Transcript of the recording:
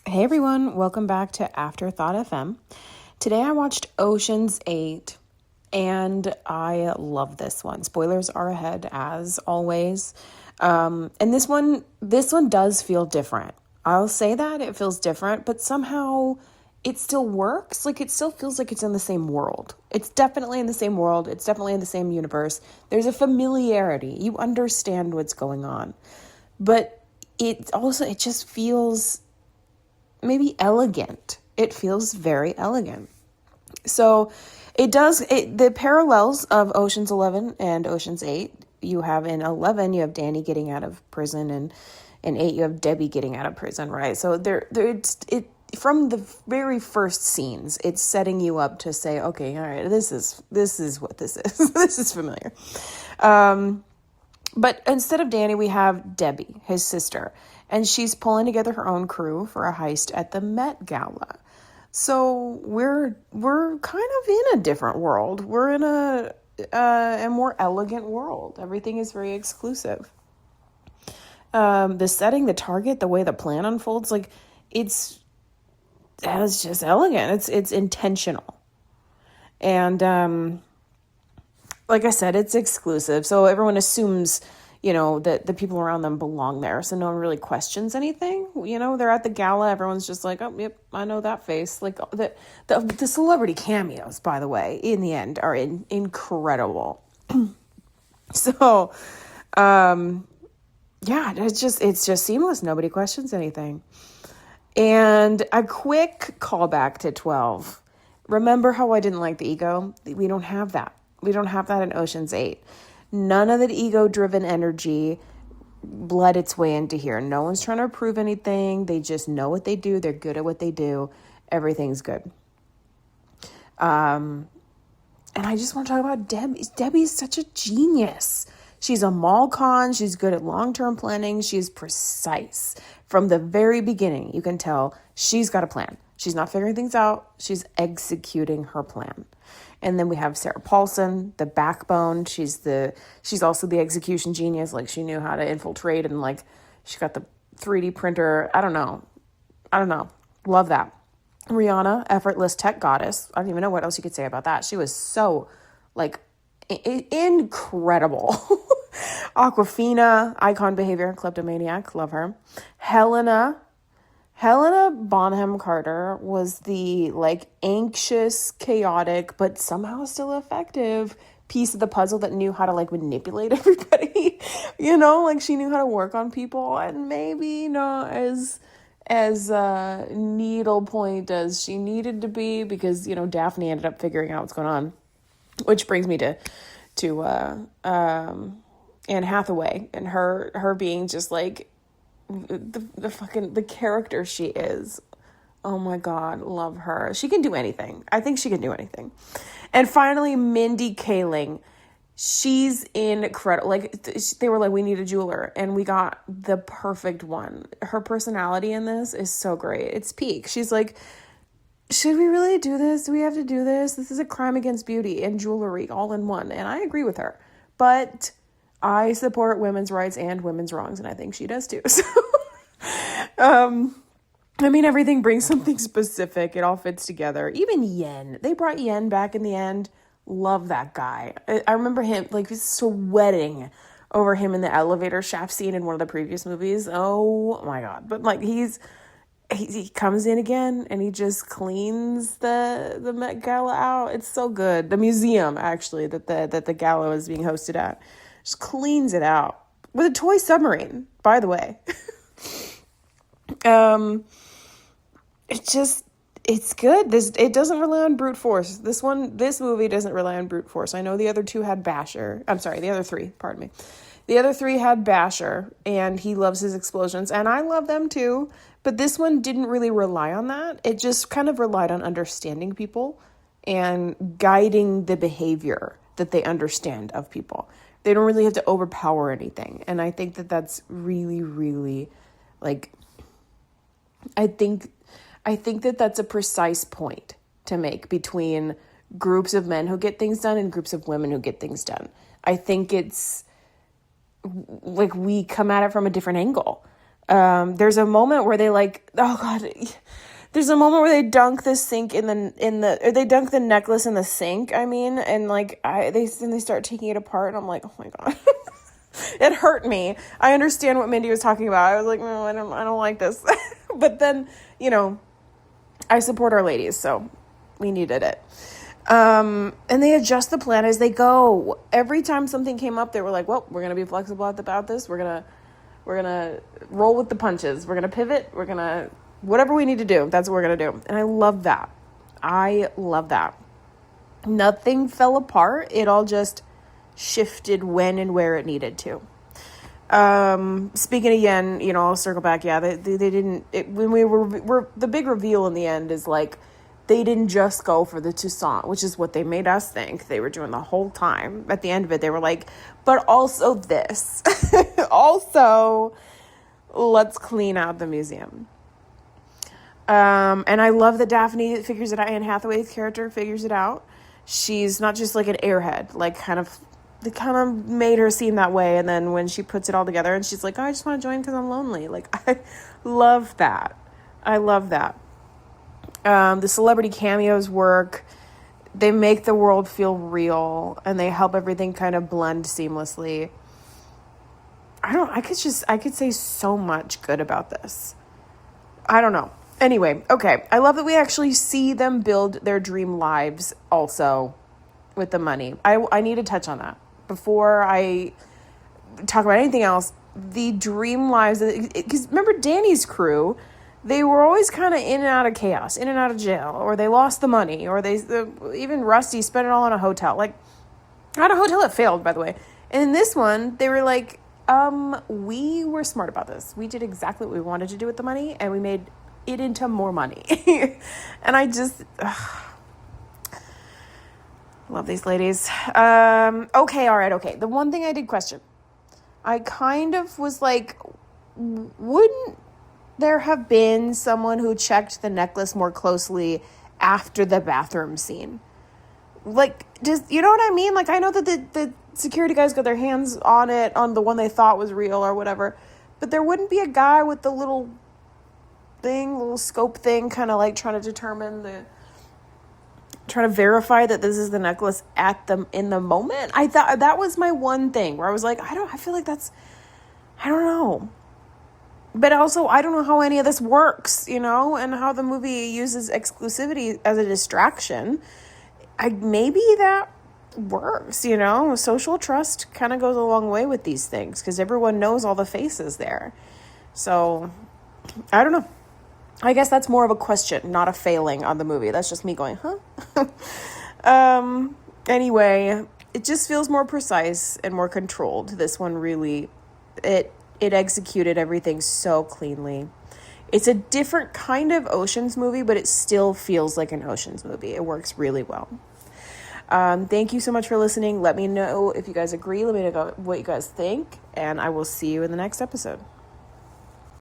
Hey everyone, welcome back to Afterthought FM. Today I watched Ocean's 8 and I love this one. Spoilers are ahead as always. And this one does feel different. I'll say that it feels different, but somehow it still works. Like it still feels like it's in the same world. It's definitely in the same world. It's definitely in the same universe. There's a familiarity. You understand what's going on. But it just feels maybe elegant. It feels very elegant. So the parallels of Ocean's 11 and Ocean's 8, you have in 11, you have Danny getting out of prison, and in 8, you have Debbie getting out of prison, right? So it from the very first scenes, it's setting you up to say, okay, all right, this is what this is. This is familiar. But instead of Danny, we have Debbie, his sister, and she's pulling together her own crew for a heist at the Met Gala. So we're kind of in a different world. We're in a more elegant world. Everything is very exclusive. The setting, the target, the way the plan unfolds, like it's just elegant. It's intentional, and like I said, it's exclusive. So everyone assumes, that the people around them belong there. So no one really questions anything. They're at the gala. Everyone's just like, oh, yep, I know that face. Like the celebrity cameos, by the way, in the end are incredible. So, yeah, it's just seamless. Nobody questions anything. And a quick callback to 12. Remember how I didn't like the ego? We don't have that. We don't have that in Ocean's 8. None of that ego-driven energy bled its way into here. No one's trying to prove anything. They just know what they do. They're good at what they do. Everything's good. And I just want to talk about Debbie. Debbie's such a genius. She's a mall con. She's good at long-term planning. She's precise. From the very beginning, you can tell she's got a plan. She's not figuring things out. She's executing her plan. And then we have Sarah Paulson, the backbone. She's also the execution genius. Like she knew how to infiltrate and like she got the 3D printer. I don't know. Love that. Rihanna, effortless tech goddess. I don't even know what else you could say about that. She was so like incredible. Aquafina, icon behavior, kleptomaniac. Love her. Helena Bonham Carter was the like anxious, chaotic, but somehow still effective piece of the puzzle that knew how to like manipulate everybody. Like she knew how to work on people, and maybe not as needlepoint as she needed to be, because Daphne ended up figuring out what's going on, which brings me to Anne Hathaway and her being just like the character she is. Oh my God, love her. She can do anything. I think she can do anything. And finally, Mindy Kaling. She's incredible. Like they were like, we need a jeweler, and we got the perfect one. Her personality in this is so great. It's peak. She's like, should we really do this? Do we have to do this? This is a crime against beauty and jewelry all in one. And I agree with her. But I support women's rights and women's wrongs, and I think she does too. So, everything brings something specific. It all fits together. Even Yen. They brought Yen back in the end. Love that guy. I remember him, like, sweating over him in the elevator shaft scene in one of the previous movies. Oh, my God. But, like, he comes in again, and he just cleans the Met Gala out. It's so good. The museum, actually, that the gala is being hosted at. Just cleans it out with a toy submarine, by the way. It's good. It doesn't rely on brute force. This movie doesn't rely on brute force. I know the other two had Basher. I'm sorry, the other three, pardon me. The other three had Basher, and he loves his explosions, and I love them too. But this one didn't really rely on that. It just kind of relied on understanding people and guiding the behavior that they understand of people. They don't really have to overpower anything. And I think that that's really, really, like, I think that that's a precise point to make between groups of men who get things done and groups of women who get things done. I think it's like we come at it from a different angle. There's a moment where they there's a moment where they dunk the sink or they dunk the necklace in the sink, and they start taking it apart, and I'm like, oh my God. It hurt me. I understand what Mindy was talking about. I was like, no, I don't like this. But then, I support our ladies, so we needed it. And they adjust the plan as they go. Every time something came up, they were like, well, we're going to be flexible about this. We're going to roll with the punches. We're going to pivot. We're going to, whatever we need to do, that's what we're going to do. And I love that. Nothing fell apart. It all just shifted when and where it needed to. Speaking again, I'll circle back. Yeah, they didn't, when we were the big reveal in the end is like, they didn't just go for the Toussaint, which is what they made us think they were doing the whole time. At the end of it, they were like, but also this. Also, let's clean out the museum. And I love that Daphne figures it out. Anne Hathaway's character figures it out. She's not just like an airhead, they kind of made her seem that way. And then when she puts it all together and she's like, oh, I just want to join because I'm lonely. I love that. The celebrity cameos work. They make the world feel real and they help everything kind of blend seamlessly. I could say so much good about this. I don't know. Anyway, okay. I love that we actually see them build their dream lives also with the money. I need to touch on that before I talk about anything else. The dream lives, because remember Danny's crew, they were always kind of in and out of chaos, in and out of jail, or they lost the money, or even Rusty spent it all on a hotel. Not a hotel that failed, by the way. And in this one, they were like, we were smart about this. We did exactly what we wanted to do with the money, and we made it into more money. And I just love these ladies. Okay, all right, okay. The one thing I did question, I kind of was like, wouldn't there have been someone who checked the necklace more closely after the bathroom scene? Just, you know what I mean? I know that the security guys got their hands on it, on the one they thought was real or whatever, but there wouldn't be a guy with the little scope thing, kind of trying to verify that this is the necklace in the moment. I thought that was my one thing where I was like, I feel like that's, I don't know. But also, I don't know how any of this works, and how the movie uses exclusivity as a distraction. Maybe that works, Social trust kind of goes a long way with these things because everyone knows all the faces there. So, I don't know. I guess that's more of a question, not a failing on the movie. That's just me going, huh? Anyway, it just feels more precise and more controlled. This one really, it executed everything so cleanly. It's a different kind of Ocean's movie, but it still feels like an Ocean's movie. It works really well. Thank you so much for listening. Let me know if you guys agree. Let me know what you guys think, and I will see you in the next episode.